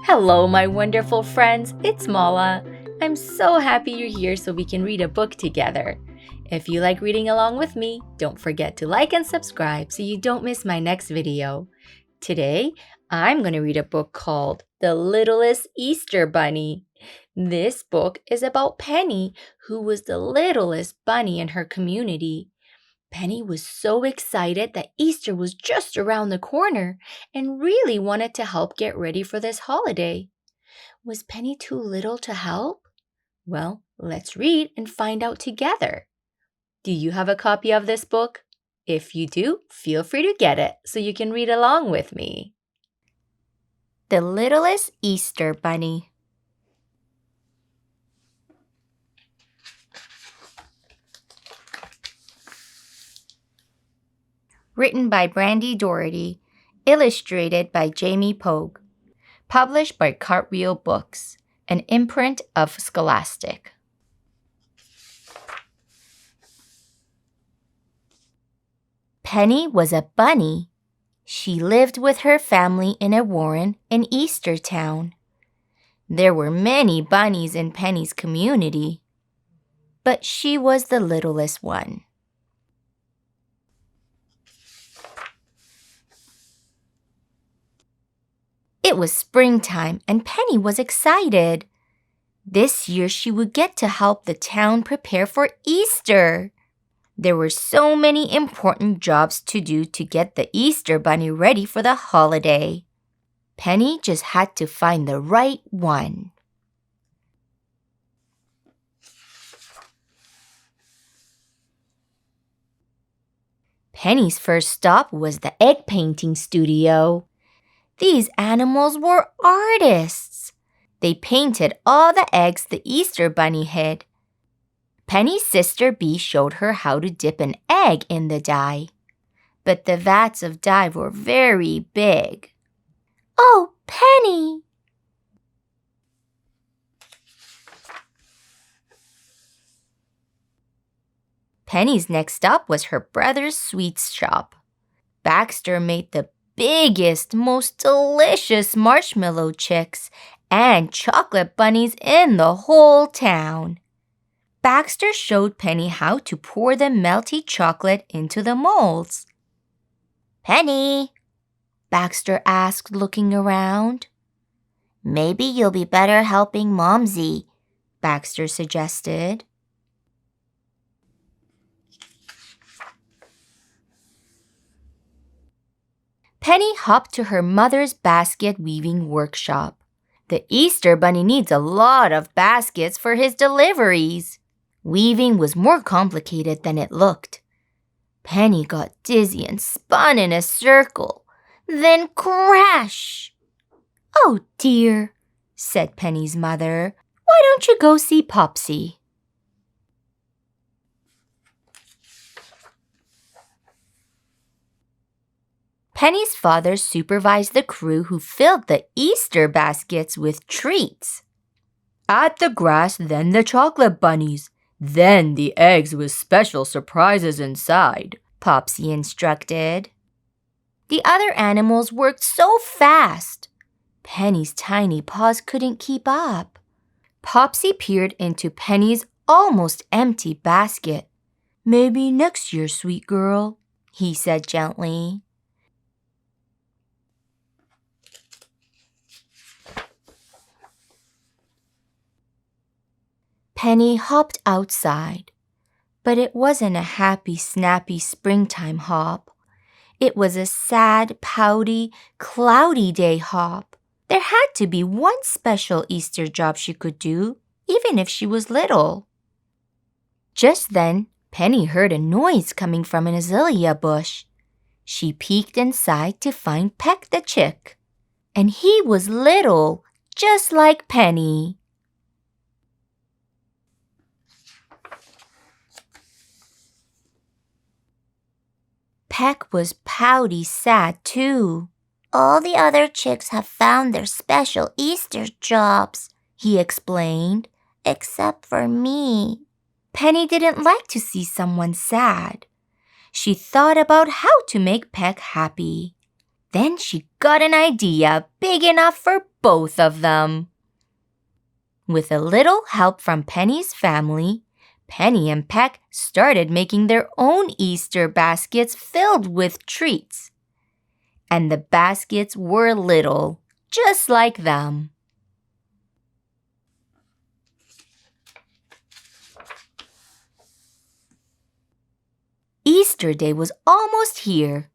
Hello, my wonderful friends. It's Mala. I'm so happy you're here so we can read a book together. If you like reading along with me, don't forget to like and subscribe so you don't miss my next video. Today, I'm going to read a book called The Littlest Easter Bunny. This book is about Penny, who was the littlest bunny in her community. Penny was so excited that Easter was just around the corner and really wanted to help get ready for this holiday. Was Penny too little to help? Well, let's read and find out together. Do you have a copy of this book? If you do, feel free to get it so you can read along with me. The Littlest Easter Bunny. Written by Brandi Dougherty, illustrated by Jamie Pogue. Published by Cartwheel Books, an imprint of Scholastic. Penny was a bunny. She lived with her family in a warren in Eastertown. There were many bunnies in Penny's community, but she was the littlest one. It was springtime and Penny was excited. This year she would get to help the town prepare for Easter. There were so many important jobs to do to get the Easter Bunny ready for the holiday. Penny just had to find the right one. Penny's first stop was the egg painting studio. These animals were artists. They painted all the eggs the Easter Bunny hid. Penny's sister Bee showed her how to dip an egg in the dye. But the vats of dye were very big. Oh, Penny! Penny's next stop was her brother's sweets shop. Baxter made the biggest, most delicious marshmallow chicks and chocolate bunnies in the whole town. Baxter showed Penny how to pour the melty chocolate into the molds. "Penny," Baxter asked, looking around. "Maybe you'll be better helping Momsy," Baxter suggested. Penny hopped to her mother's basket weaving workshop. The Easter Bunny needs a lot of baskets for his deliveries. Weaving was more complicated than it looked. Penny got dizzy and spun in a circle. Then crash! "Oh dear," said Penny's mother. "Why don't you go see Popsy?" Penny's father supervised the crew who filled the Easter baskets with treats. "Add the grass, then the chocolate bunnies, then the eggs with special surprises inside," Popsy instructed. The other animals worked so fast. Penny's tiny paws couldn't keep up. Popsy peered into Penny's almost empty basket. "Maybe next year, sweet girl," he said gently. Penny hopped outside, but it wasn't a happy, snappy springtime hop. It was a sad, pouty, cloudy day hop. There had to be one special Easter job she could do, even if she was little. Just then, Penny heard a noise coming from an azalea bush. She peeked inside to find Peck the chick. And he was little, just like Penny. Peck was pouty sad too. "All the other chicks have found their special Easter jobs," he explained, "except for me." Penny didn't like to see someone sad. She thought about how to make Peck happy. Then she got an idea big enough for both of them. With a little help from Penny's family, Penny and Peck started making their own Easter baskets filled with treats. And the baskets were little, just like them. Easter Day was almost here.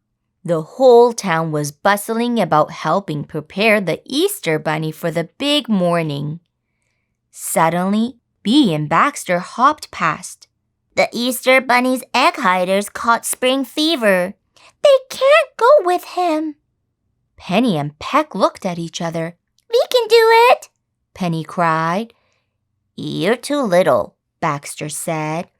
The whole town was bustling about helping prepare the Easter bunny for the big morning. Suddenly, Bee and Baxter hopped past. The Easter bunny's egg hiders caught spring fever. They can't go with him. Penny and Peck looked at each other. We can do it, Penny cried. You're too little, Baxter said.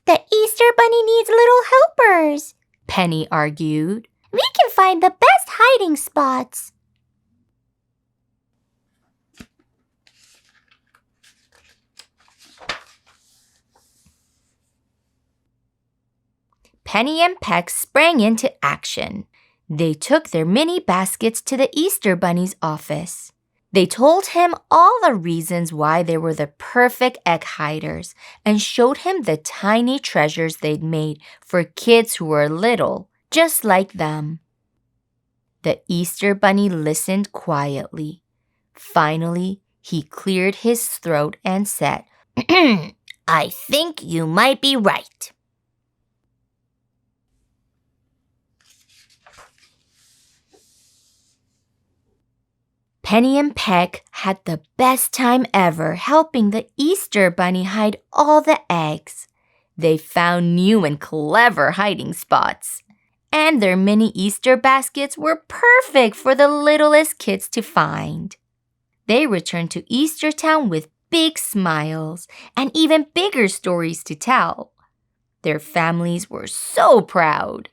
The Easter bunny needs little helpers, Penny argued. We can find the best hiding spots. Penny and Peck sprang into action. They took their mini baskets to the Easter bunny's office. They told him all the reasons why they were the perfect egg hiders and showed him the tiny treasures they'd made for kids who were little, just like them. The Easter bunny listened quietly. Finally, he cleared his throat and said, I think you might be right. Penny and Peck had the best time ever helping the Easter bunny hide all the eggs. They found new and clever hiding spots. And their mini Easter baskets were perfect for the littlest kids to find. They returned to Eastertown with big smiles and even bigger stories to tell. Their families were so proud.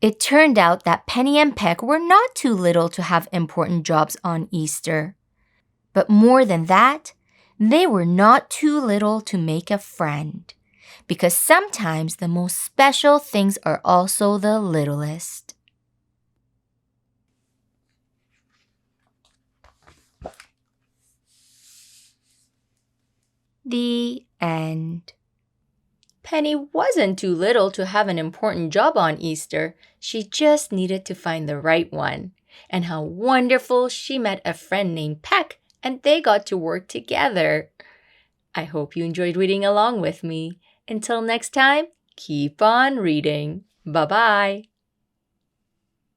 It turned out that Penny and Peck were not too little to have important jobs on Easter. But more than that, they were not too little to make a friend. Because sometimes the most special things are also the littlest. The end. Penny wasn't too little to have an important job on Easter. She just needed to find the right one. And how wonderful she met a friend named Peck and they got to work together. I hope you enjoyed reading along with me. Until next time, keep on reading. Bye-bye.